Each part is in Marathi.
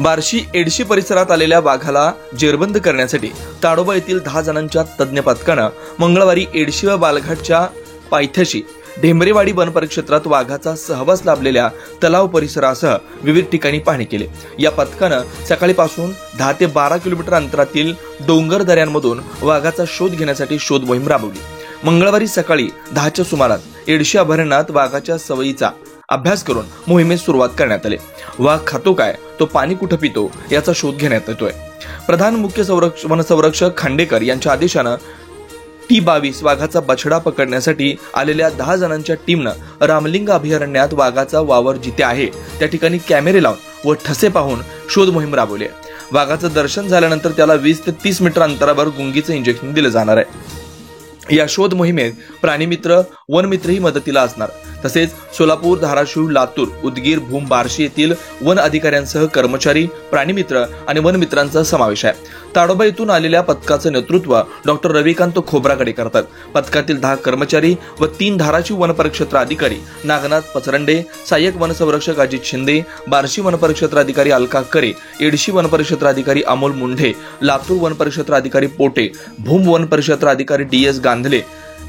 बार्शी एडशी परिसरात आलेल्या वाघाला जेरबंद करण्यासाठी ताडोबा येथील 10 जणांच्या तज्ज्ञ पथकानं मंगळवारी एडशी व बालघाटच्या पायथ्याशी ढेंबरेवाडी वन परिक्षेत्रात वाघाचा सहवास लाभलेल्या तलाव परिसरासह विविध ठिकाणी पाहणी केली। या पथकानं सकाळीपासून 10 ते 12 किलोमीटर अंतरातील डोंगर दऱ्यांमधून वाघाचा शोध घेण्यासाठी शोध मोहीम राबवली। मंगळवारी सकाळी 10च्या सुमारास एडशी अभयारण्यात वाघाच्या सवयीचा अभ्यास करून मोहिमेस सुरुवात करण्यात आली। वाघ खातो काय, तो पाणी कुठं पितो याचा शोध घेण्यात येतोय। प्रधान मुख्य वनसंरक्षक खांडेकर यांच्या आदेशानं T22 वाघाचा बछडा पकडण्यासाठी आलेल्या 10 जणांच्या टीमनं रामलिंग अभयारण्यात वाघाचा वावर जिथे आहे त्या ठिकाणी कॅमेरे लावून व ठसे पाहून शोध मोहीम राबवली। वाघाचं दर्शन झाल्यानंतर त्याला 20 ते 30 मीटर अंतरावर गुंगीचं इंजेक्शन दिलं जाणार आहे। या शोध मोहिमेत प्राणीमित्र, वनमित्रही मदतीला असणार। तसेच सोलापूर, धाराशिव, लातूर, उदगीर, भूम, बार्शी येथील वन अधिकाऱ्यांसह कर्मचारी, प्राणीमित्र आणि वनमित्रांचा समावेश आहे। ताडोबा येथून आलेल्या पथकाचं नेतृत्व डॉक्टर रविकांत खोब्रागडे करतात। पथकातील 10 कर्मचारी व 3 धाराशिव वनपरिक्षेत्र अधिकारी नागनाथ पचरंडे, सहाय्यक वनसंरक्षक अजित शिंदे, बार्शी वनपरिक्षेत्र अधिकारी अलका करे, एडशी वनपरिक्षेत्र अधिकारी अमोल मुंढे, लातूर वनपरिक्षेत्र अधिकारी पोटे, भूम वनपरिक्षेत्र अधिकारी DS गांधले,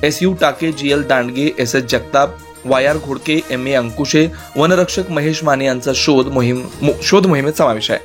SU टाके, GL Dandge, SS Jagtap, YR Ghodke, MA अंकुशे, वनरक्षक महेश माने यांचा शोध मोहिमेत समावेश आहे।